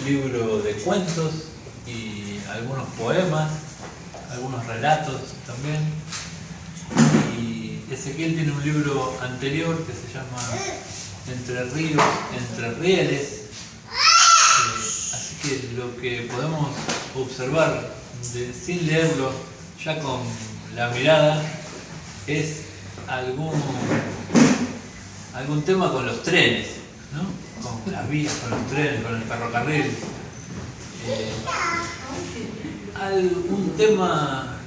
libro de cuentos y algunos poemas, algunos relatos también. Y Ezequiel tiene un libro anterior que se llama Entre Ríos, Entre Rieles. Así que lo que podemos observar sin leerlo, ya con la mirada, es algún tema con los trenes, ¿no? Con las vías, con los trenes, con el ferrocarril. Algún tema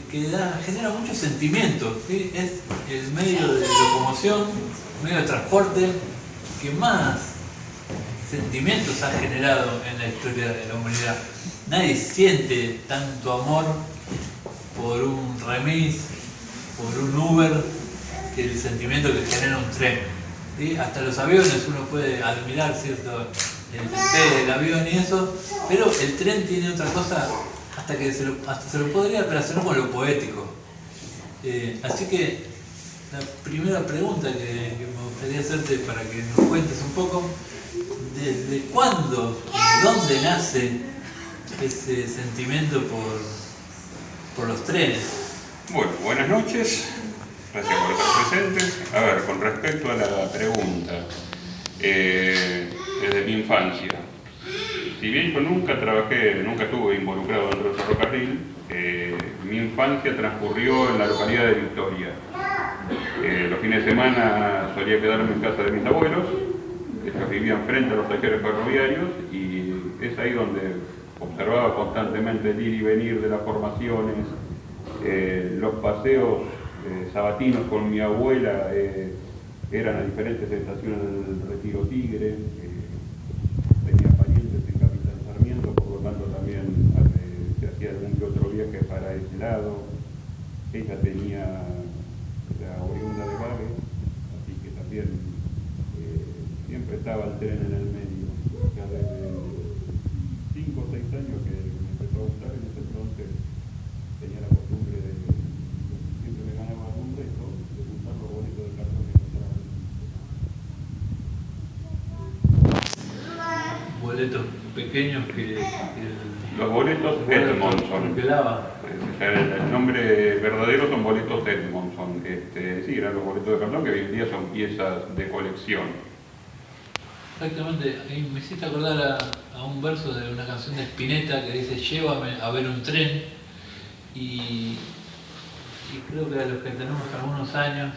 que genera muchos sentimientos, ¿sí? Es el medio de locomoción, medio de transporte que más sentimientos ha generado en la historia de la humanidad. Nadie siente tanto amor por un remis, por un Uber, que el sentimiento que genera un tren, ¿sí? Hasta los aviones uno puede admirar, ¿cierto?, el despegue del avión y eso, pero el tren tiene otra cosa, hasta se lo podría relacionar con lo poético. Así que la primera pregunta que me gustaría hacerte para que nos cuentes un poco, ¿desde cuándo y dónde nace ese sentimiento por los trenes? Bueno, buenas noches, gracias por estar presentes. A ver, con respecto a la pregunta, desde mi infancia, si bien yo nunca estuve involucrado dentro del ferrocarril, mi infancia transcurrió en la localidad de Victoria. Los fines de semana solía quedarme en casa de mis abuelos, ellos vivían frente a los talleres ferroviarios y es ahí donde observaba constantemente el ir y venir de las formaciones, los paseos sabatinos con mi abuela eran a diferentes estaciones del Retiro Tigre. Tenía parientes en Capitán Sarmiento, por lo tanto también se hacía algún que otro viaje para ese lado. Ella era oriunda de Vague, así que también siempre estaba el tren en el medio. Ya desde 5 o 6 años que me empezó a gustar, en ese entonces tenía la costumbre de, siempre me ganaba algún reto, de juntar los boletos de cartón que encontraba. Boletos pequeños los boletos Edmondson. El nombre verdadero son boletos Edmondson. Sí, eran los boletos de cartón que hoy en día son piezas de colección. Exactamente, ahí me hiciste acordar a un verso de una canción de Spinetta que dice: llévame a ver un tren. Y creo que a los que tenemos algunos años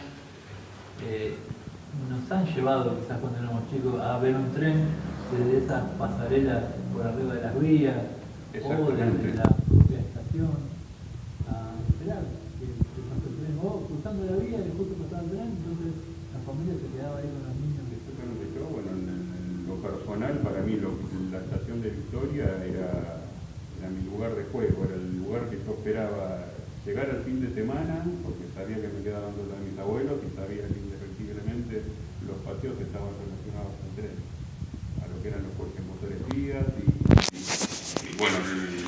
nos han llevado, quizás cuando éramos chicos, a ver un tren desde esas pasarelas por arriba de las vías o desde la propia estación a esperar que pase el tren, o cruzando la vía y justo pasaba el tren, entonces la familia se quedaba ahí con los niños. Bueno, en lo personal, para mí la estación de Victoria era mi lugar de juego, era el lugar que yo esperaba llegar al fin de semana, porque sabía que me quedaba dando a mis abuelos y sabía que indefectiblemente los paseos estaban relacionados al tren, a lo que eran los coches motores vías y bueno,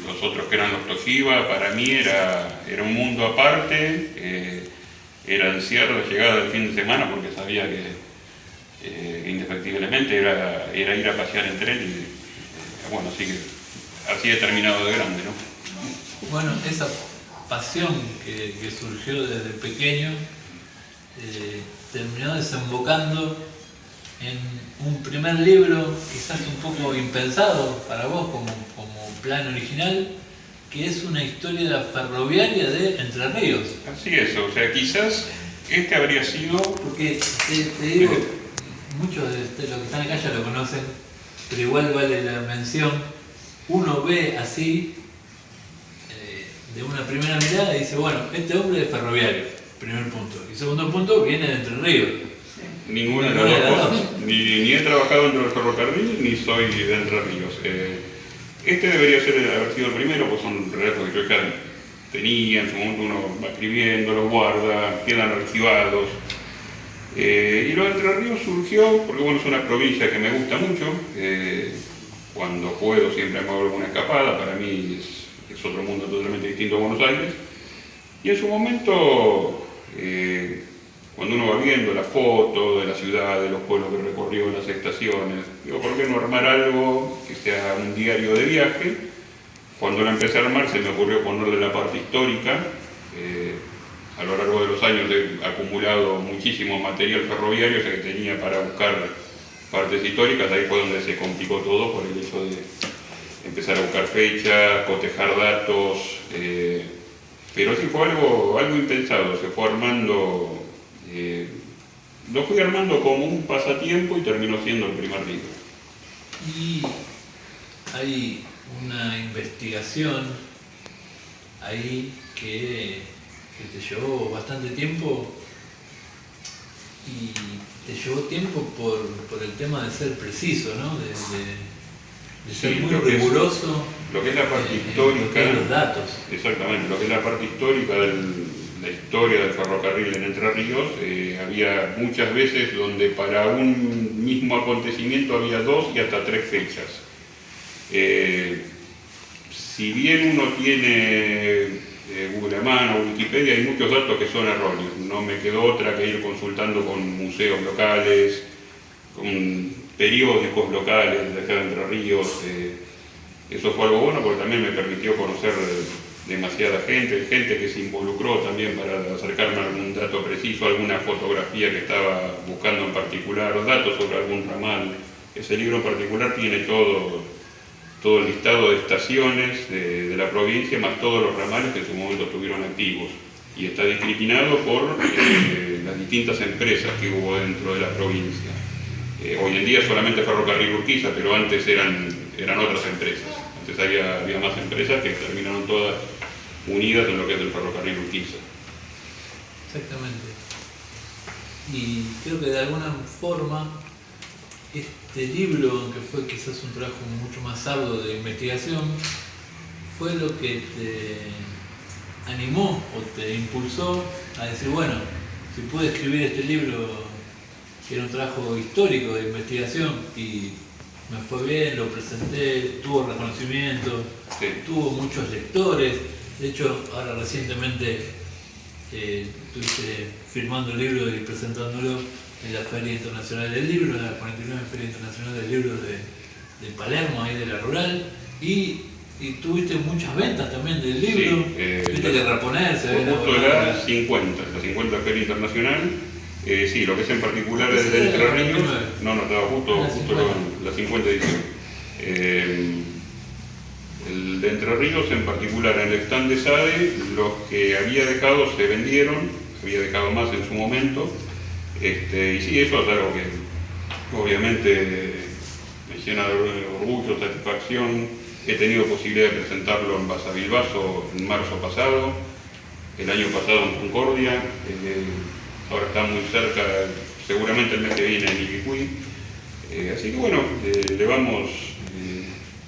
los otros que eran los Toshiba. Para mí era un mundo aparte, era ansiar la llegada del fin de semana porque sabía que indefectiblemente era ir a pasear en tren y bueno, así he terminado de grande, ¿no? Bueno, esa pasión que surgió desde pequeño terminó desembocando en un primer libro, quizás un poco impensado para vos como plan original, que es una historia ferroviaria de Entre Ríos. Así es, o sea, quizás habría sido... Porque te digo, muchos de los que están acá ya lo conocen, pero igual vale la mención. Uno ve así, de una primera mirada, y dice: bueno, este hombre es ferroviario, primer punto. Y segundo punto, viene de Entre Ríos. Ninguna de las dos cosas. Ni he trabajado dentro del ferrocarril, ni soy de Entre Ríos. Debería haber sido el primero, pues son relatos que yo ya tenía, en su momento uno va escribiendo, los guarda, quedan archivados. Y lo de Entre Ríos surgió porque bueno, es una provincia que me gusta mucho. Cuando puedo siempre me hago alguna escapada, para mí es otro mundo totalmente distinto a Buenos Aires. Y en su momento, cuando uno va viendo las fotos de la ciudad, de los pueblos que recorrió, las estaciones, digo, ¿por qué no armar algo que sea un diario de viaje? Cuando lo empecé a armar se me ocurrió ponerle la parte histórica. A lo largo de los años he acumulado muchísimo material ferroviario, o sea que tenía para buscar partes históricas. Ahí fue donde se complicó todo por el hecho de empezar a buscar fechas, cotejar datos, pero sí fue algo impensado, se fue armando, lo fui armando como un pasatiempo y terminó siendo el primer libro. Y hay una investigación ahí que te llevó bastante tiempo, y te llevó tiempo por el tema de ser preciso, ¿no? De ser Sí, muy riguroso. Lo que es la parte histórica, de los datos. Exactamente, lo que es la parte histórica de la historia del ferrocarril en Entre Ríos, había muchas veces donde para un mismo acontecimiento había 2 y hasta 3 fechas. Si bien uno tiene Google a mano, Wikipedia, hay muchos datos que son erróneos. No me quedó otra que ir consultando con museos locales, con periódicos locales de acá de Entre Ríos. Eso fue algo bueno porque también me permitió conocer demasiada gente que se involucró también para acercarme a algún dato preciso, alguna fotografía que estaba buscando en particular, datos sobre algún ramal. Ese libro en particular tiene todo el listado de estaciones de la provincia, más todos los ramales que en su momento estuvieron activos. Y está discriminado por las distintas empresas que hubo dentro de la provincia. Hoy en día solamente Ferrocarril Urquiza, pero antes eran otras empresas. Antes había más empresas que terminaron todas unidas en lo que es el Ferrocarril Urquiza. Exactamente. Y creo que de alguna forma este libro, aunque fue quizás un trabajo mucho más arduo de investigación, fue lo que te animó o te impulsó a decir, bueno, si pude escribir este libro, que era un trabajo histórico de investigación, y me fue bien, lo presenté, tuvo reconocimiento, Sí. tuvo muchos lectores. De hecho, ahora recientemente estuviste firmando el libro y presentándolo en la Feria Internacional del Libro, en la 49 Feria Internacional del Libro de Palermo, ahí de la Rural, y tuviste muchas ventas también del libro. Sí, viste que reponerse. Justo la 50 Feria Internacional. Sí, lo que es en particular el de Entre Ríos, no, estaba justo la 50 edición. El de Entre Ríos en particular, en el stand de SADE, los que había dejado se vendieron, había dejado más en su momento. Y sí, eso es algo que obviamente me llena de orgullo, satisfacción. He tenido posibilidad de presentarlo en Basa Bilbaso en marzo pasado, el año pasado en Concordia, ahora está muy cerca, seguramente el mes que viene en Iquicuí. Así que bueno, le vamos,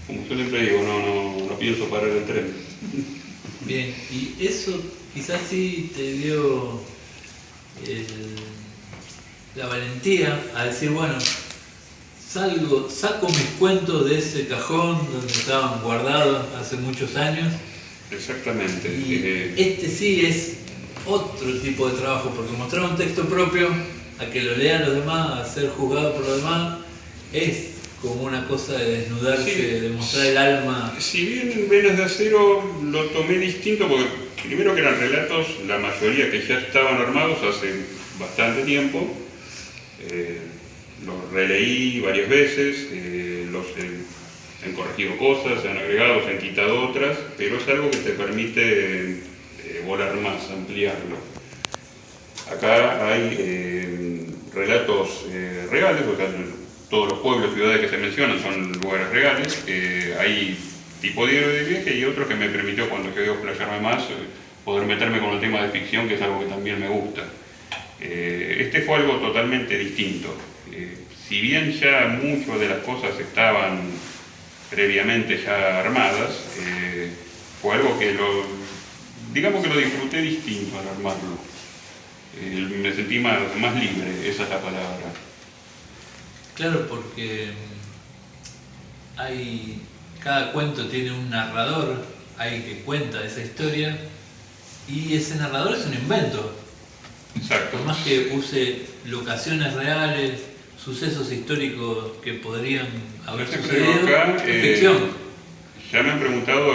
como yo siempre digo, no pienso parar el tren. Bien, y eso quizás sí te dio la valentía a decir, bueno, saco mis cuentos de ese cajón donde estaban guardados hace muchos años. Exactamente. Y este sí es otro tipo de trabajo, porque mostrar un texto propio, a que lo lean los demás, a ser juzgado por los demás, es como una cosa de desnudarse, Sí. de mostrar el alma. Si bien Venas de Acero lo tomé distinto, porque primero que eran relatos, la mayoría que ya estaban armados hace bastante tiempo, los releí varias veces, han corregido cosas, se han agregado, se han quitado otras, pero es algo que te permite volar más, ampliarlo. Acá hay relatos reales, o sea, todos los pueblos, ciudades que se mencionan son lugares reales. Hay tipo de viaje y otros que me permitió, cuando quedé explayarme más, poder meterme con el tema de ficción, que es algo que también me gusta. Este fue algo totalmente distinto. Si bien ya muchas de las cosas estaban previamente ya armadas, fue algo que digamos que lo disfruté distinto al armarlo. Me sentí más libre, esa es la palabra. Claro, porque cada cuento tiene un narrador ahí que cuenta esa historia, y ese narrador es un invento, Exacto. Por más que use locaciones reales, sucesos históricos que podrían haber Yo siempre digo sucedido, acá, es ficción. ya me han preguntado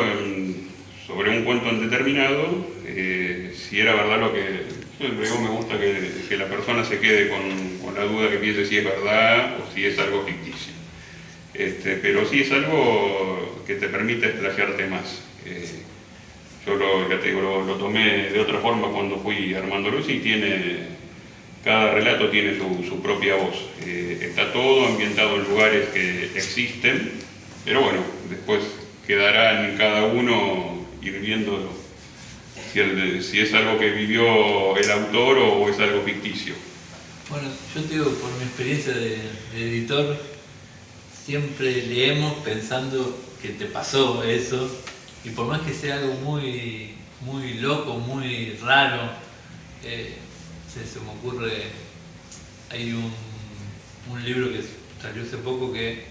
sobre un cuento determinado si era verdad lo que... Yo siempre digo, me gusta que la persona se quede con la duda, que piense si es verdad o si es algo ficticio. Pero sí es algo que te permite explayarte más. Yo ya te digo, lo tomé de otra forma cuando fui armándolo y cada relato tiene su propia voz. Está todo ambientado en lugares que existen, pero bueno, después quedará en cada uno ir viendo si es algo que vivió el autor o es algo ficticio. Bueno, yo te digo, por mi experiencia de editor, siempre leemos pensando que te pasó eso, y por más que sea algo muy, muy loco, muy raro, se me ocurre, hay un libro que salió hace poco que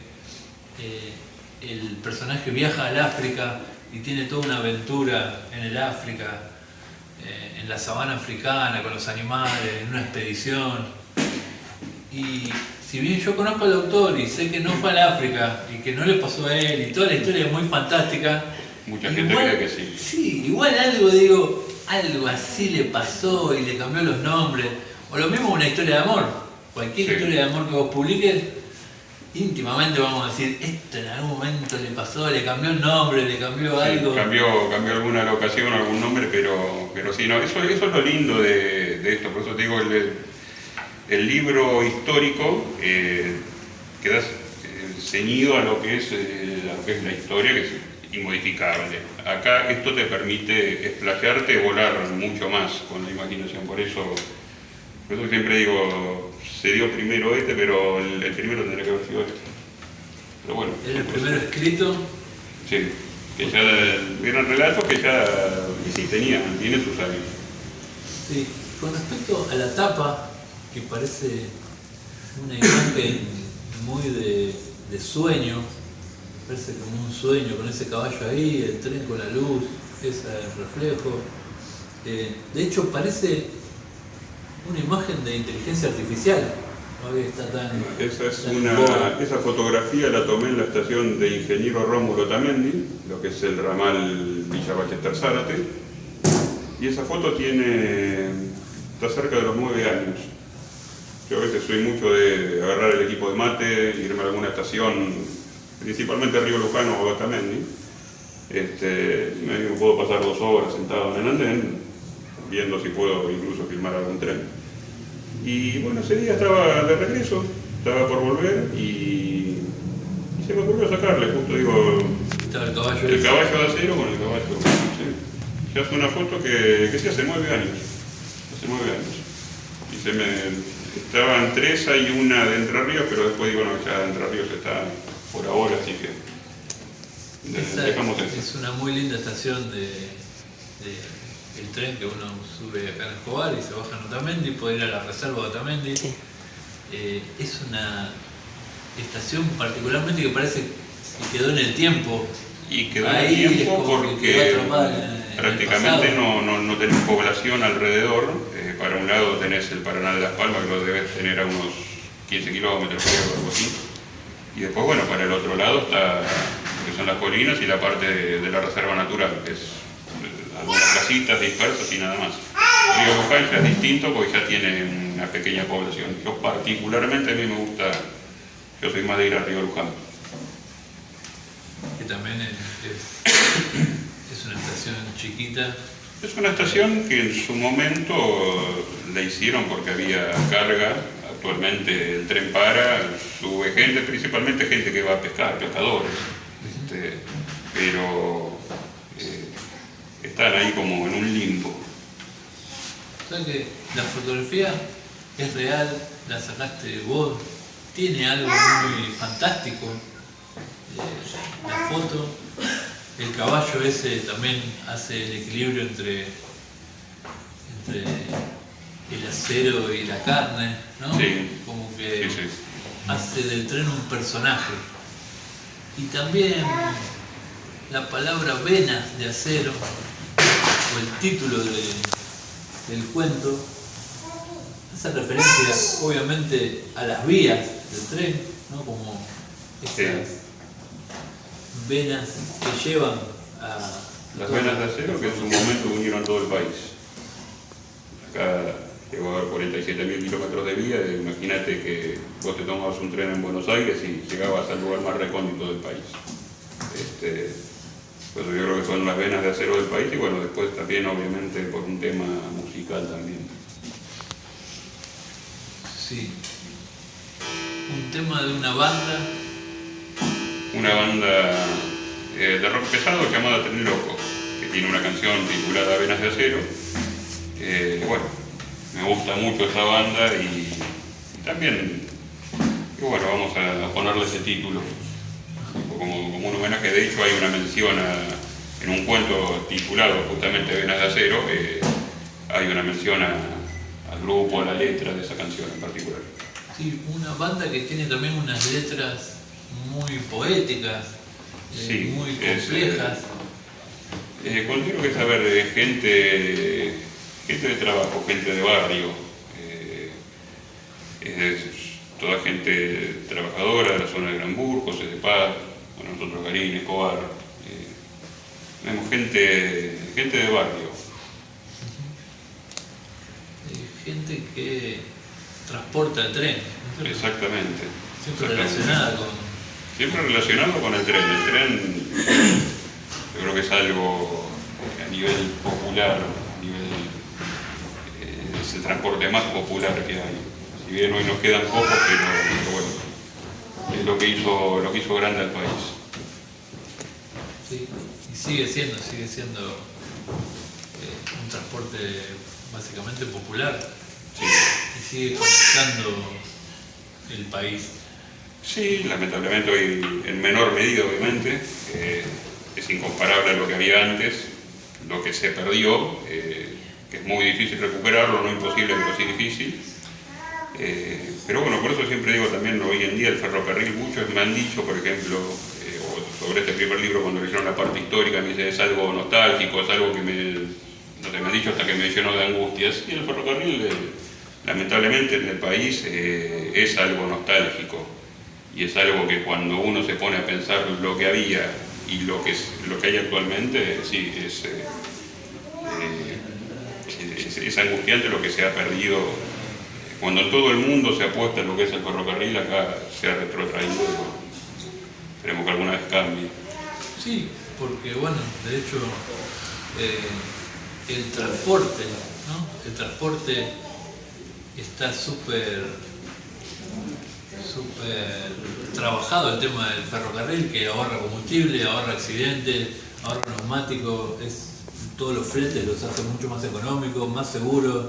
el personaje viaja al África y tiene toda una aventura en el África, en la sabana africana, con los animales, en una expedición. Y si bien yo conozco al autor y sé que no fue al África y que no le pasó a él y toda la historia es muy fantástica, mucha gente cree que sí. Sí, igual algo así le pasó y le cambió los nombres. O lo mismo una historia de amor. Cualquier historia de amor que vos publiques, íntimamente vamos a decir, esto en algún momento le pasó, le cambió el nombre, le cambió algo. Cambió alguna locación, algún nombre, pero sí, no, eso es lo lindo de esto. Por eso te digo, el libro histórico queda ceñido a lo que es la historia, que es inmodificable. Acá esto te permite explayarte, volar mucho más con la imaginación. Por eso siempre digo, se dio primero pero el primero tendría que haber sido este. Pero bueno. ¿Era el primero escrito? Sí, que ya eran relatos que ya tiene sus años. Sí, con respecto a la tapa, que parece una imagen muy de sueño, parece como un sueño con ese caballo ahí, el tren con la luz, ese reflejo. De hecho parece una imagen de inteligencia artificial. ¿No? Está Esa fotografía la tomé en la estación de Ingeniero Rómulo Tamendi, lo que es el ramal Villa Ballester Zárate, y esa foto está cerca de los 9 años. Yo a veces soy mucho de agarrar el equipo de mate, irme a alguna estación, principalmente Río Lujano o Batamendi. Me puedo pasar 2 horas sentado en el andén, viendo si puedo incluso filmar algún tren. Y bueno, ese día estaba de regreso, estaba por volver y se me ocurrió sacarle, justo digo, el caballo de acero con el caballo. Sí. Ya hace una foto que sí hace 9 años. Hace 9 años. Y estaban 3, hay una de Entre Ríos, pero después digo, no, ya Entre Ríos está por ahora, así que dejamos eso. Es una muy linda estación el tren que uno sube acá en Escobar y se baja en Otamendi, puede ir a la reserva de Otamendi. Sí. Es una estación particularmente que parece que quedó en el tiempo. Y quedó en el tiempo porque prácticamente no tenés población alrededor. Para un lado tenés el Paraná de Las Palmas, que lo debes tener a unos 15 kilómetros, o algo así. Y después, bueno, para el otro lado está lo que son las colinas y la parte de la reserva natural, que es algunas casitas dispersas y nada más. Río Luján ya es distinto porque ya tiene una pequeña población. Yo particularmente a mí me gusta, yo soy más de ir a Río Luján. Que también es una estación chiquita. Es una estación que en su momento la hicieron porque había carga. Actualmente el tren sube gente, principalmente gente que va a pescar, pescadores. Pero están ahí como en un limbo. O sea que la fotografía es real, la sacaste vos, tiene algo muy fantástico. La foto, el caballo ese también hace el equilibrio entre el acero y la carne, ¿no? Sí. Como que sí. Hace del tren un personaje. Y también la palabra venas de acero, o el título del cuento, hace referencia obviamente a las vías del tren, ¿no? Como esas venas que llevan a... Las venas de acero que en su momento unieron todo el país. Acá llegó a haber 47.000 kilómetros de vía, imagínate que vos te tomabas un tren en Buenos Aires y llegabas al lugar más recóndito del país. Pues yo creo que son las venas de acero del país y bueno, después también obviamente por un tema musical también. Sí. Un tema de una banda. Una banda de rock pesado llamada Tren Loco, que tiene una canción titulada Venas de Acero. Bueno, me gusta mucho esa banda y también, bueno, vamos a ponerle ese título como un homenaje. De hecho hay una mención en un cuento titulado justamente Venas de Acero, hay una mención al grupo, a la letra de esa canción en particular. Sí, una banda que tiene también unas letras muy poéticas, sí, muy complejas. Considero que es, a ver, gente de trabajo, gente de barrio, es toda gente trabajadora de la zona de Gran Burgos, de Paz, bueno, nosotros Garín, Escobar, tenemos gente de barrio. Gente que transporta el tren. ¿No? Exactamente. Siempre relacionada con... Siempre relacionado con el tren. El tren yo creo que es algo a nivel popular, es el transporte más popular que hay. Si bien hoy nos quedan pocos, pero bueno, es lo que hizo grande al país. Sí, y sigue siendo un transporte básicamente popular. Sí. Y sigue conectando el país. Sí, lamentablemente hoy en menor medida obviamente, es incomparable a lo que había antes, lo que se perdió, que es muy difícil recuperarlo, no imposible, pero sí difícil. Pero bueno, por eso siempre digo también hoy en día el ferrocarril, muchos me han dicho, por ejemplo, sobre este primer libro cuando le hicieron la parte histórica, me dice es algo nostálgico, es algo que me han dicho hasta que me llenó de angustias, y el ferrocarril lamentablemente en el país es algo nostálgico. Y es algo que cuando uno se pone a pensar lo que había y lo que hay actualmente, sí, es angustiante lo que se ha perdido. Cuando en todo el mundo se apuesta en lo que es el ferrocarril, acá se ha retrotraído. Esperemos que alguna vez cambie. Sí, porque bueno, de hecho, el transporte, ¿no? El transporte está súper trabajado el tema del ferrocarril, que ahorra combustible, ahorra accidentes, ahorra neumáticos, todos los fletes los hace mucho más económicos, más seguros,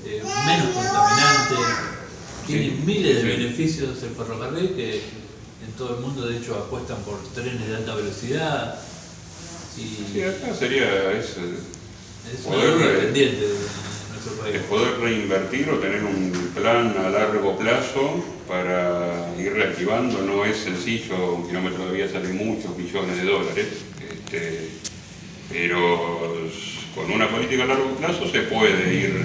menos contaminantes. Tiene miles de beneficios el ferrocarril que en todo el mundo de hecho apuestan por trenes de alta velocidad. Y sí, acá sería es una deuda pendiente de nuestro país. Es poder reinvertir o tener un plan a largo plazo para ir reactivando. No es sencillo, un kilómetro de vía sale muchos millones de dólares, pero con una política a largo plazo se puede ir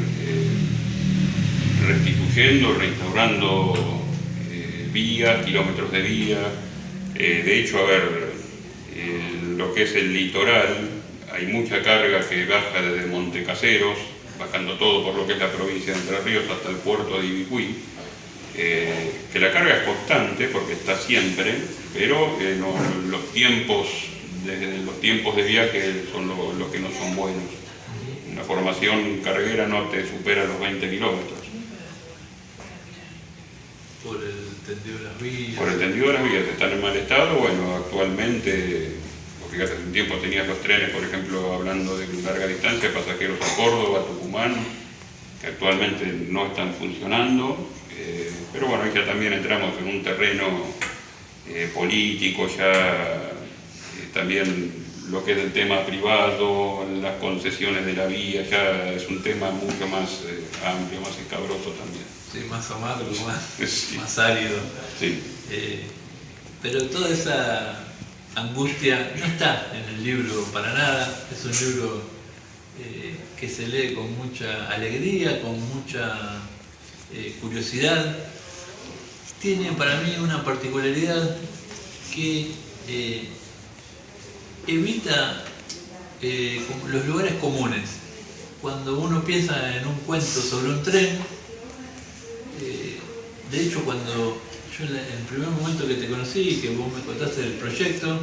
restituyendo, reinstaurando vías, kilómetros de vía. De hecho, a ver, lo que es el litoral, hay mucha carga que baja desde Montecaseros, bajando todo por lo que es la provincia de Entre Ríos hasta el puerto de Ibicuí, que la carga es constante porque está siempre, pero los tiempos de viaje son los que no son buenos. Una formación carguera no te supera los 20 kilómetros. Por el tendido de las vías. Por el tendido de las vías, están en mal estado. Bueno, actualmente, fíjate, hace un tiempo tenías los trenes, por ejemplo, hablando de larga distancia, pasajeros a Córdoba, a Tucumán, que actualmente no están funcionando. Pero bueno, ahí ya también entramos en un terreno político, ya también lo que es el tema privado, las concesiones de la vía, ya es un tema mucho más amplio, más escabroso también. Sí, más amargo, sí. más árido. Sí. Pero toda esa angustia no está en el libro para nada. Es un libro que se lee con mucha alegría, con mucha curiosidad, tiene para mí una particularidad que evita los lugares comunes. Cuando uno piensa en un cuento sobre un tren, de hecho cuando yo en el primer momento que te conocí, que vos me contaste del proyecto,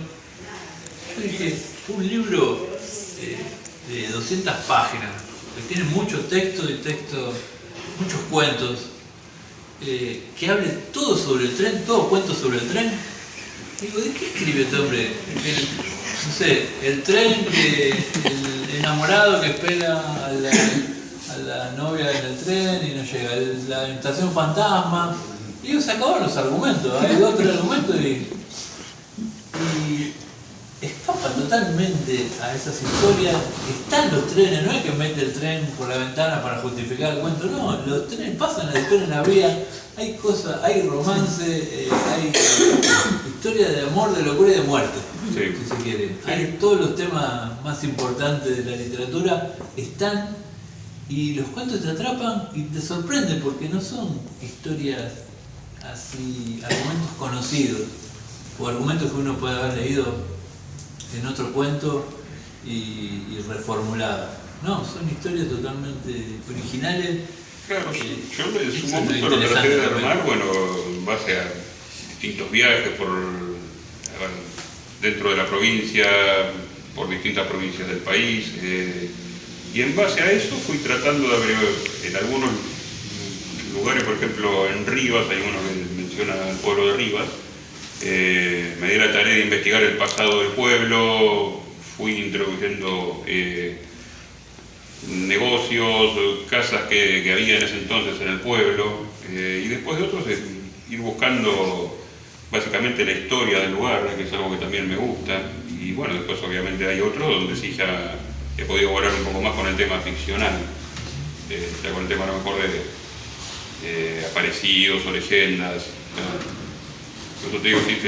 yo dije, un libro de 200 páginas, que tiene mucho texto, muchos cuentos, que hable todo sobre el tren, todo cuentos sobre el tren. Digo, ¿de qué escribe este hombre? No sé, el tren, el enamorado que espera a la novia en el tren y no llega, la estación fantasma. Y digo, se acabaron los argumentos, hay 2 o 3 argumentos y escapa totalmente a esas historias. Están los trenes, no es que mete el tren por la ventana para justificar el cuento, no, los trenes pasan la historia en la vía, hay cosas, hay romance, hay historia de amor, de locura y de muerte, sí, si se quiere. Hay todos los temas más importantes de la literatura, están, y los cuentos te atrapan y te sorprenden porque no son historias así, argumentos conocidos o argumentos que uno puede haber leído en otro cuento y reformuladas. No, son historias totalmente originales. Claro, yo en su momento lo traté de armar, bueno, en base a distintos viajes dentro de la provincia, por distintas provincias del país, y en base a eso fui tratando de abrir en algunos lugares, por ejemplo en Rivas, hay uno que menciona el pueblo de Rivas. Me di la tarea de investigar el pasado del pueblo, fui introduciendo negocios, casas que había en ese entonces en el pueblo, y después de otros ir buscando básicamente la historia del lugar, que es algo que también me gusta, y bueno, después obviamente hay otros donde sí ya he podido volar un poco más con el tema ficcional, ya con el tema a lo mejor de aparecidos o leyendas. Yo te digo, sí,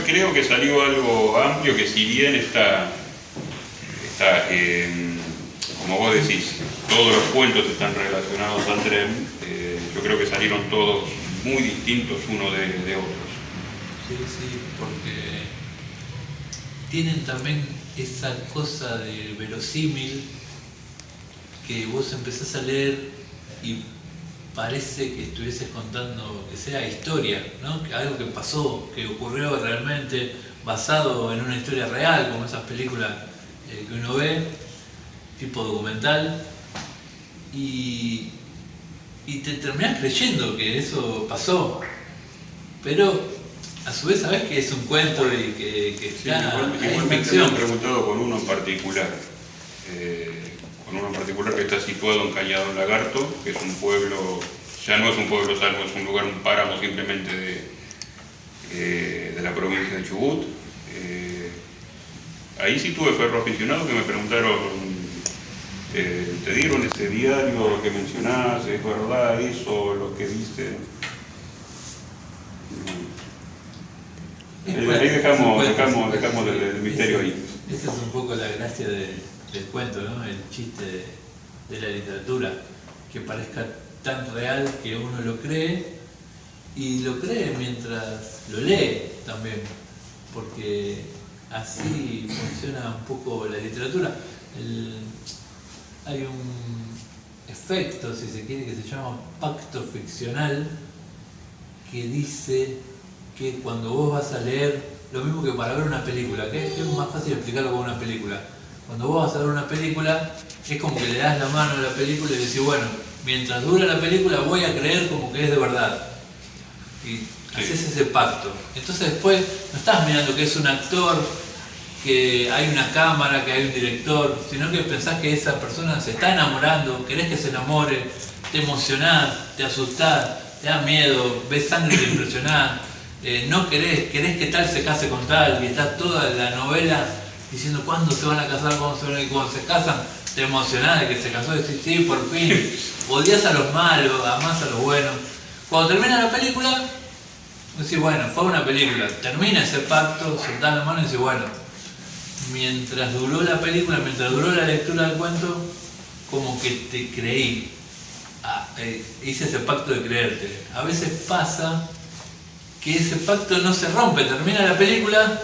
creo que salió algo amplio que si bien está como vos decís, todos los cuentos están relacionados al tren, yo creo que salieron todos muy distintos unos de otros. Sí, sí, porque tienen también esa cosa de verosímil que vos empezás a leer y parece que estuvieses contando, que sea historia, ¿no? Que algo que pasó, que ocurrió realmente, basado en una historia real, como esas películas que uno ve, tipo documental, y te terminás creyendo que eso pasó, pero a su vez sabés que es un cuento y que está, igualmente me han preguntado con uno en particular, que está situado en Cañadón Lagarto, que es un pueblo, ya no es un pueblo salvo, es un lugar, un páramo simplemente de la provincia de Chubut. Ahí sí tuve ferroaficionados que me preguntaron, ¿te dieron ese diario que mencionás? ¿Es verdad eso, lo que viste? Ahí dejamos el misterio ahí. Esa es un poco la gracia del cuento, ¿no? El chiste de la literatura, que parezca tan real que uno lo cree, y lo cree mientras lo lee también, porque así funciona un poco la literatura. Hay un efecto, si se quiere, que se llama pacto ficcional, que dice que cuando vos vas a leer, lo mismo que para ver una película, que es más fácil explicarlo con una película. Cuando vos vas a ver una película, es como que le das la mano a la película y decís, bueno, mientras dura la película voy a creer como que es de verdad. Y haces ese pacto. Entonces después no estás mirando que es un actor, que hay una cámara, que hay un director, sino que pensás que esa persona se está enamorando, querés que se enamore, te emocionás, te asustás, te da miedo, ves sangre y te impresionás, no querés que tal se case con tal, y está toda la novela diciendo cuándo se van a casar, cuando se casan, te emocionás de que se casó, decís sí, por fin, odias a los malos, amás a los buenos. Cuando termina la película, decís, bueno, fue una película, termina ese pacto, soltás la mano y decís, bueno, mientras duró la película, mientras duró la lectura del cuento, como que te creí. hice ese pacto de creerte. A veces pasa que ese pacto no se rompe, termina la película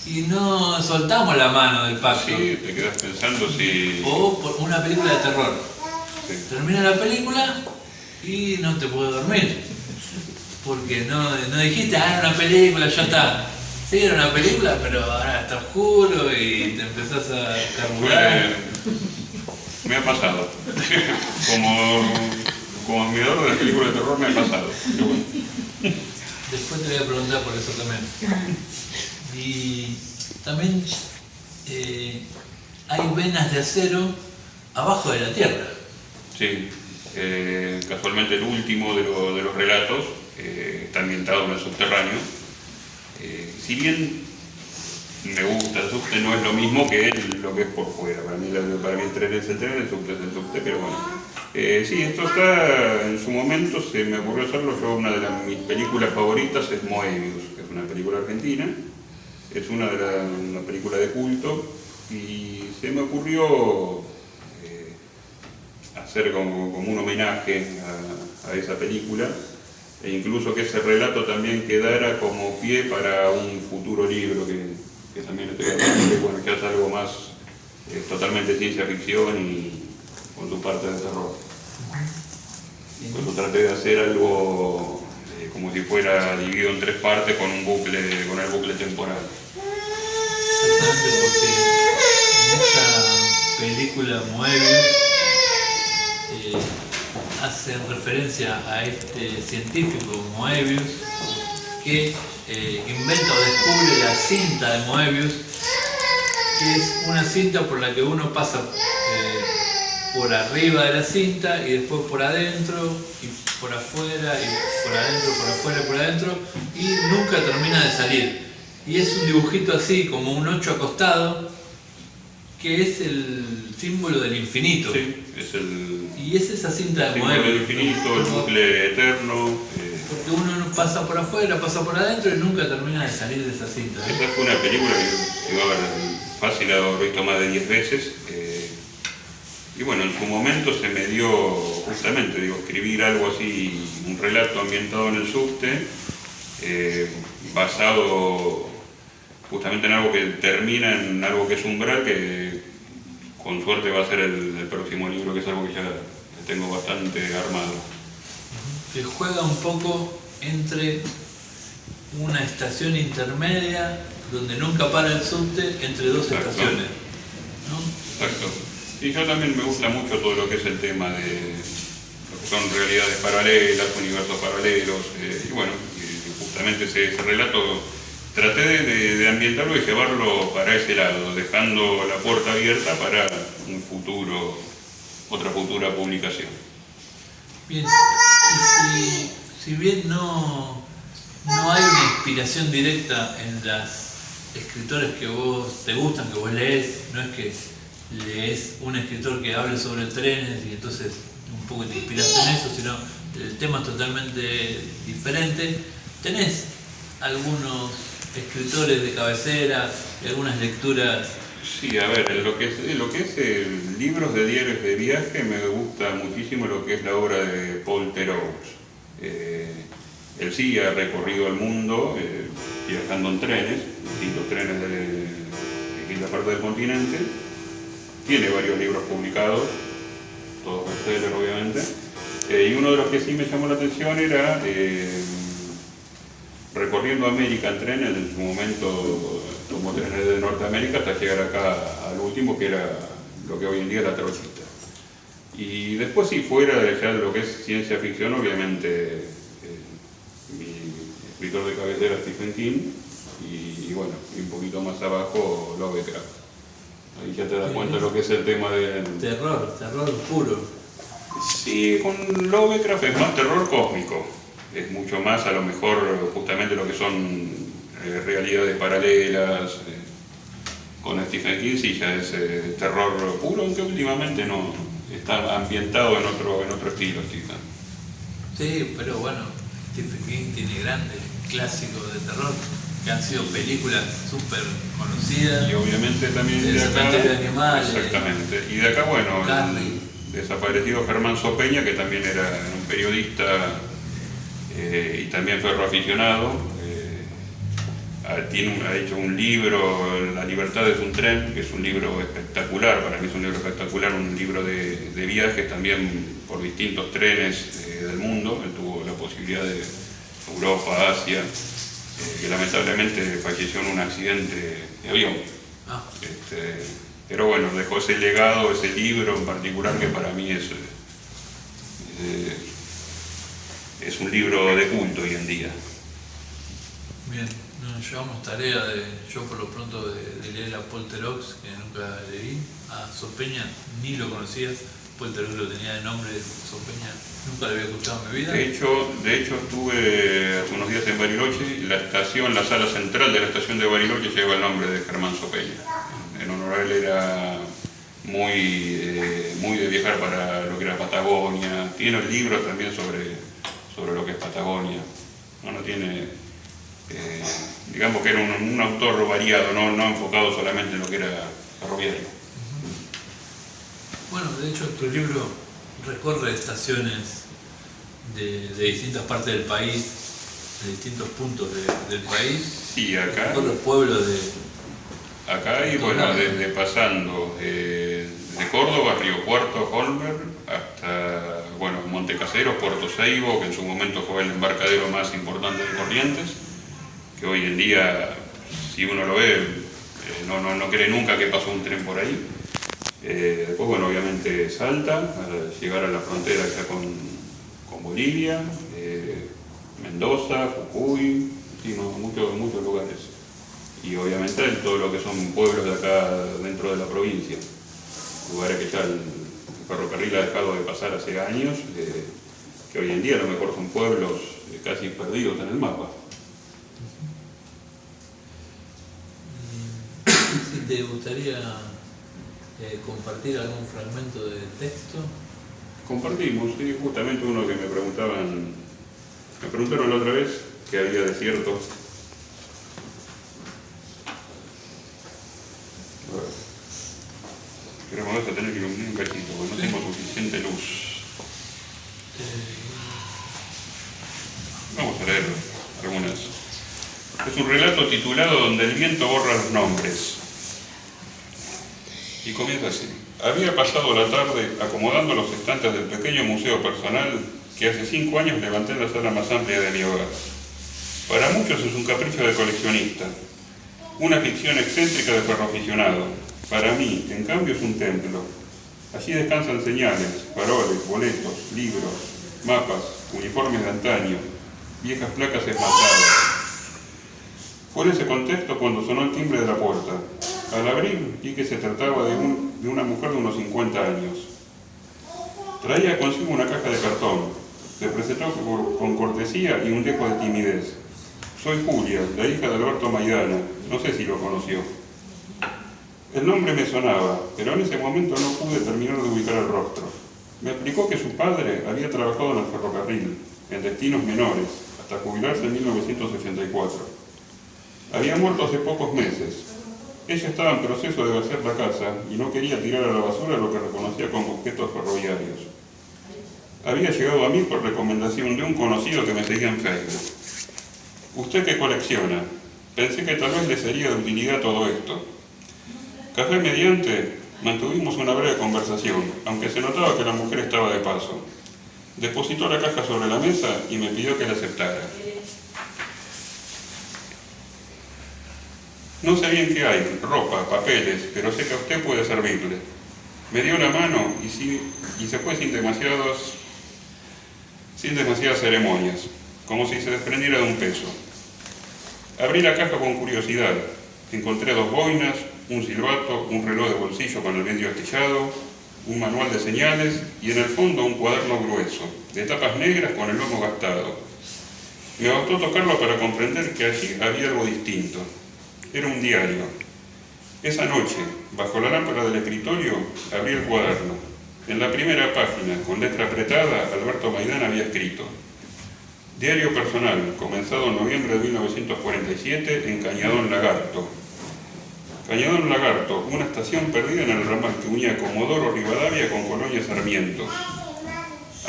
y no soltamos la mano del pacto. Sí, te quedas pensando si... O por una película de terror. Sí. Termina la película y no te puedes dormir. Porque no dijiste, era una película, ya está. Sí, era una película, pero ahora está oscuro y te empezás a carburar. Me ha pasado. Como admirador de las películas de terror me ha pasado. Pero bueno. Después te voy a preguntar por eso también. Y también hay venas de acero abajo de la tierra. Sí, casualmente el último de los relatos está ambientado en el subterráneo. Si bien me gusta el subte, no es lo mismo que lo que es por fuera. Para mí el tren es el tren, el subte es el subte, pero bueno. Sí, esto está, en su momento se me ocurrió hacerlo. Yo, una de mis películas favoritas es Moebius, que es una película argentina. Es una película de culto y se me ocurrió hacer como un homenaje a esa película, e incluso que ese relato también quedara como pie para un futuro libro que también estoy haciendo, bueno, que hace algo más totalmente ciencia ficción y con su parte de terror. Pues traté de hacer algo como si fuera dividido en 3 partes con el bucle temporal. Exactamente, porque en esa película Moebius hacen referencia a este científico Moebius que inventa o descubre la cinta de Moebius, que es una cinta por la que uno pasa por arriba de la cinta y después por adentro y por afuera y por adentro, por afuera, por adentro, y nunca termina de salir. Y es un dibujito así, como un 8 acostado, que es el símbolo del infinito. Sí, es el... Y es esa cinta de símbolo Moebius. del infinito, el bucle eterno. Porque uno pasa por afuera, pasa por adentro y nunca termina de salir de esa cinta. Esta fue una película que iba a ver fácil, la he visto más de 10 veces. Y bueno, en su momento se me dio justamente, escribir algo así, un relato ambientado en el subte, basado justamente en algo que termina en algo que es umbral, que con suerte va a ser el próximo libro, que es algo que ya tengo bastante armado. Que juega un poco entre una estación intermedia, donde nunca para el subte, entre 2 Exacto. estaciones, ¿no? Exacto. Y yo también me gusta mucho todo lo que es el tema de lo que son realidades paralelas, universos paralelos, y bueno, justamente ese relato traté de ambientarlo y llevarlo para ese lado, dejando la puerta abierta para otra futura publicación. Bien, y si bien no hay una inspiración directa en los escritores que vos te gustan, que vos lees, no es que lees un escritor que hable sobre trenes y entonces un poco te inspiraste en eso, sino el tema es totalmente diferente. ¿Tenés algunos escritores de cabecera y algunas lecturas? Sí, a ver, en lo que es libros de diarios de viaje, me gusta muchísimo lo que es la obra de Paul Theroux. Él sí ha recorrido el mundo viajando en trenes, distintos trenes de distintas partes del continente. Tiene varios libros publicados, todos bestsellers obviamente, y uno de los que sí me llamó la atención era recorriendo América en trenes. En su momento tomó trenes de Norteamérica hasta llegar acá al último, que era lo que hoy en día es la Trochita. Y después, si fuera ya de lo que es ciencia ficción, obviamente mi escritor de cabecera Stephen King, y bueno, y un poquito más abajo Lovecraft. Ahí ya te das cuenta de lo que es el tema del... Terror puro. Sí, con Lovecraft es más terror cósmico. Es mucho más, a lo mejor, justamente lo que son realidades paralelas. Con Stephen King sí ya es terror puro, aunque últimamente no está ambientado en otro estilo, quizá. Sí, pero bueno, Stephen King tiene grandes clásicos de terror que han sido películas súper conocidas. Y obviamente también El de acá... Cementerio de Animales. Exactamente. Y de acá, bueno, Carly. desaparecido Germán Sopeña, que también era un periodista y también ferroaficionado. Ha hecho un libro, La libertad es un tren, que es un libro espectacular, para mí es un libro espectacular, un libro de viajes también por distintos trenes del mundo. Él tuvo la posibilidad de Europa, Asia, que lamentablemente falleció en un accidente de avión. Pero bueno, dejó ese legado, ese libro en particular, que para mí es un libro de culto hoy en día. Bien, nos llevamos tarea yo por lo pronto de leer a Paul Theroux, que nunca leí, a Sopeña, ni lo conocía. Paul Theroux lo tenía de nombre, Sopeña nunca lo había escuchado en mi vida. De hecho estuve hace unos días en Bariloche, la sala central de la estación de Bariloche lleva el nombre de Germán Sopeña. En honor a él era muy de viajar para lo que era Patagonia. Tiene libros también sobre lo que es Patagonia. No tiene, digamos que era un autor variado, no enfocado solamente en lo que era ferroviario. Bueno, de hecho tu libro recorre estaciones de distintas partes del país, de distintos puntos del país. Sí, acá. Recorre los pueblos Acá y bueno, desde pasando de Córdoba, Río Cuarto, Holmer, hasta Montecaseros, Puerto Seibo, que en su momento fue el embarcadero más importante de Corrientes, que hoy en día, si uno lo ve, no cree nunca que pasó un tren por ahí. Después, obviamente Salta, al llegar a la frontera acá con Bolivia, Mendoza, Jujuy, sí, muchos lugares. Y obviamente todo lo que son pueblos de acá dentro de la provincia, lugares que ya el ferrocarril ha dejado de pasar hace años, que hoy en día a lo mejor son pueblos casi perdidos en el mapa. Si te gustaría compartir algún fragmento de texto. Compartimos, sí, justamente uno que me preguntaron la otra vez, que había desierto. Pero vamos a tener que iluminar un cachito, porque no tengo suficiente luz. Vamos a leer algunas. Es un relato titulado Donde el viento borra los nombres. Y comienza así. Había pasado la tarde acomodando los estantes del pequeño museo personal que hace 5 años levanté en la sala más amplia de mi hogar. Para muchos es un capricho de coleccionista, una ficción excéntrica de ferroaficionado. Para mí, en cambio, es un templo. Allí descansan señales, faroles, boletos, libros, mapas, uniformes de antaño, viejas placas esmaltadas. Fue en ese contexto cuando sonó el timbre de la puerta. Al abrir, vi que se trataba de una mujer de unos 50 años. Traía consigo una caja de cartón. Se presentó con cortesía y un dejo de timidez. Soy Julia, la hija de Alberto Maidana. No sé si lo conoció. El nombre me sonaba, pero en ese momento no pude terminar de ubicar el rostro. Me explicó que su padre había trabajado en el ferrocarril, en destinos menores, hasta jubilarse en 1984. Había muerto hace pocos meses. Ella estaba en proceso de vaciar la casa y no quería tirar a la basura lo que reconocía como objetos ferroviarios. Había llegado a mí por recomendación de un conocido que me seguía en Facebook. ¿Usted qué colecciona? Pensé que tal vez le sería de utilidad todo esto. Café mediante, mantuvimos una breve conversación, aunque se notaba que la mujer estaba de paso. Depositó la caja sobre la mesa y me pidió que la aceptara. No sé bien qué hay, ropa, papeles, pero sé que a usted puede servirle. Me dio la mano y se fue sin demasiadas ceremonias, como si se desprendiera de un peso. Abrí la caja con curiosidad. Encontré 2 boinas, un silbato, un reloj de bolsillo con el vidrio astillado, un manual de señales y en el fondo un cuaderno grueso, de tapas negras con el lomo gastado. Me bastó tocarlo para comprender que allí había algo distinto. Era un diario. Esa noche, bajo la lámpara del escritorio, abrí el cuaderno. En la primera página, con letra apretada, Alberto Maidana había escrito: Diario personal, comenzado en noviembre de 1947 en Cañadón Lagarto. Cañadón Lagarto, una estación perdida en el ramal que unía Comodoro Rivadavia con Colonia Sarmiento.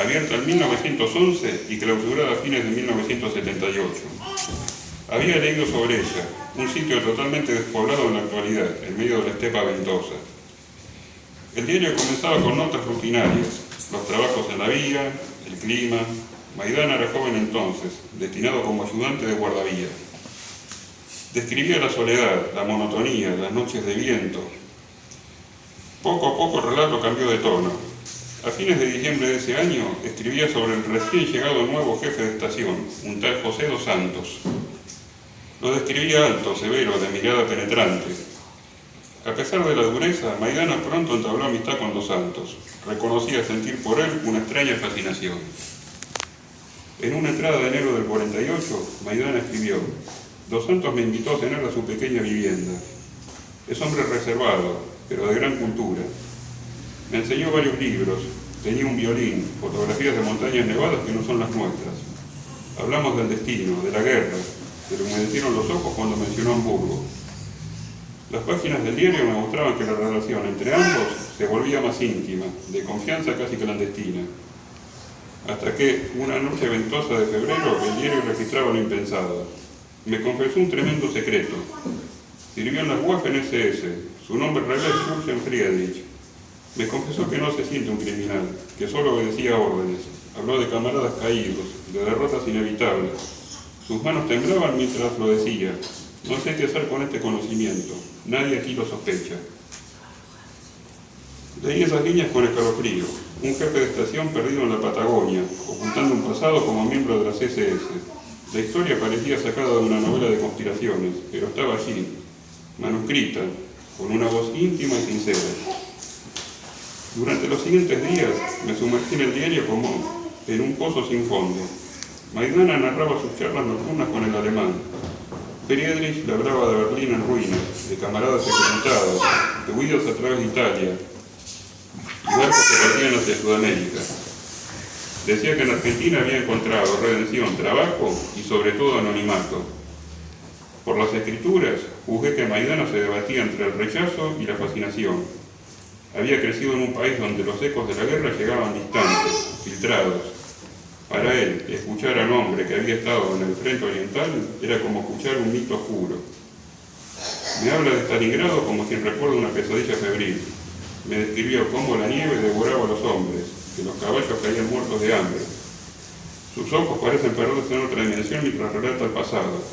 Abierta en 1911 y clausurada a fines de 1978. Había leído sobre ella, un sitio totalmente despoblado en la actualidad, en medio de la estepa ventosa. El diario comenzaba con notas rutinarias, los trabajos en la vía, el clima. Maidana era joven entonces, destinado como ayudante de guardavía. Describía la soledad, la monotonía, las noches de viento. Poco a poco el relato cambió de tono. A fines de diciembre de ese año, escribía sobre el recién llegado nuevo jefe de estación, un tal José dos Santos. Lo describía alto, severo, de mirada penetrante. A pesar de la dureza, Maidana pronto entabló amistad con dos Santos. Reconocía sentir por él una extraña fascinación. En una entrada de enero del 48, Maidana escribió: Dos Santos me invitó a cenar a su pequeña vivienda. Es hombre reservado, pero de gran cultura. Me enseñó varios libros, tenía un violín, fotografías de montañas nevadas que no son las nuestras. Hablamos del destino, de la guerra, se le humedecieron los ojos cuando mencionó Hamburgo. Las páginas del diario me mostraban que la relación entre ambos se volvía más íntima, de confianza casi clandestina. Hasta que, una noche ventosa de febrero, el diario registraba lo impensado. Me confesó un tremendo secreto. Sirvió en las Waffen-SS. Su nombre real es Jürgen Friedrich. Me confesó que no se siente un criminal, que solo obedecía órdenes. Habló de camaradas caídos, de derrotas inevitables. Sus manos temblaban mientras lo decía. No sé qué hacer con este conocimiento. Nadie aquí lo sospecha. Leí esas líneas con escalofrío. Un jefe de estación perdido en la Patagonia, ocultando un pasado como miembro de las SS. La historia parecía sacada de una novela de conspiraciones, pero estaba allí, manuscrita, con una voz íntima y sincera. Durante los siguientes días me sumergí en el diario como en un pozo sin fondo. Maidana narraba sus charlas nocturnas con el alemán. Friedrich le hablaba de Berlín en ruinas, de camaradas ejecutados, de huidas a través de Italia y barcos que partían hacia Sudamérica. Decía que en Argentina había encontrado redención, trabajo y sobre todo anonimato. Por las escrituras, juzgué que Maidana se debatía entre el rechazo y la fascinación. Había crecido en un país donde los ecos de la guerra llegaban distantes, filtrados. Para él, escuchar a un hombre que había estado en el frente oriental era como escuchar un mito oscuro. Me habla de Stalingrado como quien recuerda una pesadilla febril. Me describió cómo la nieve devoraba a los hombres, que los caballos caían muertos de hambre. Sus ojos parecen perderse en otra dimensión mientras relata el pasado.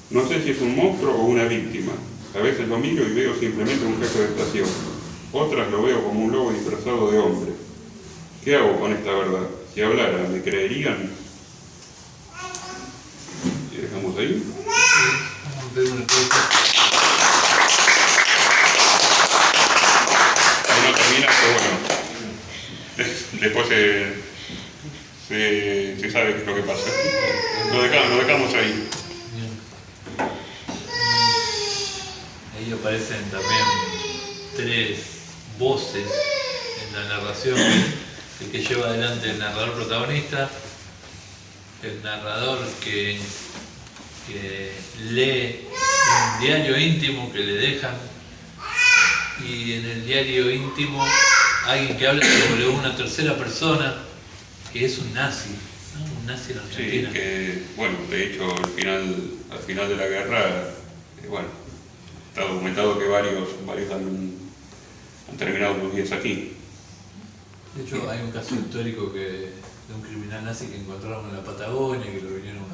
No sé si es un monstruo o una víctima. A veces lo miro y veo simplemente un jefe de estación. Otras lo veo como un lobo disfrazado de hombre. ¿Qué hago con esta verdad? Si hablara, ¿me creerían? ¿Y dejamos ahí? Vamos a ver una cosa. Ahí no termina, pero bueno. Después se sabe qué es lo que pasa. Lo dejamos ahí. Ahí aparecen también tres voces en la narración: el que lleva adelante el narrador protagonista, el narrador que lee un diario íntimo que le dejan, y en el diario íntimo alguien que habla sobre una tercera persona que es un nazi, ¿no? Un nazi en Argentina. Sí, que bueno, de hecho al final de la guerra, bueno, está documentado que varios han terminado los días aquí. De hecho, hay un caso histórico de un criminal nazi que encontraron en la Patagonia, que lo vinieron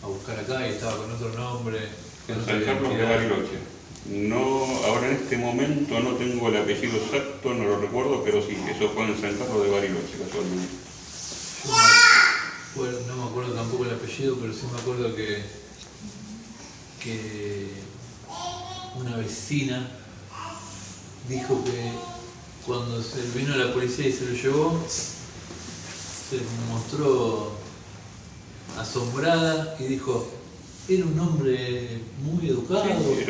a buscar acá y estaba con otro nombre. En San Carlos de Bariloche. No, ahora en este momento no tengo el apellido exacto, no lo recuerdo, pero sí, eso fue en San Carlos de Bariloche, casualmente. No me acuerdo tampoco el apellido, pero sí me acuerdo que una vecina dijo que cuando se vino la policía y se lo llevó, se mostró asombrada y dijo: era un hombre muy educado, Sí,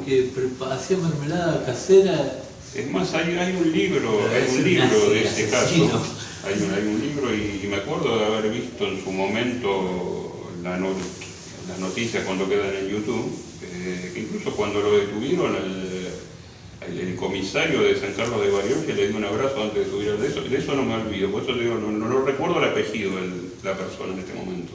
que hacía mermelada casera. Es más, hay un libro de ese caso. Hay un libro y me acuerdo de haber visto en su momento las noticias cuando quedan en YouTube, que incluso cuando lo detuvieron, el comisario de San Carlos de Bariloche le dio un abrazo antes de subir al de eso no me olvido, por eso digo, no recuerdo el apellido de la persona en este momento.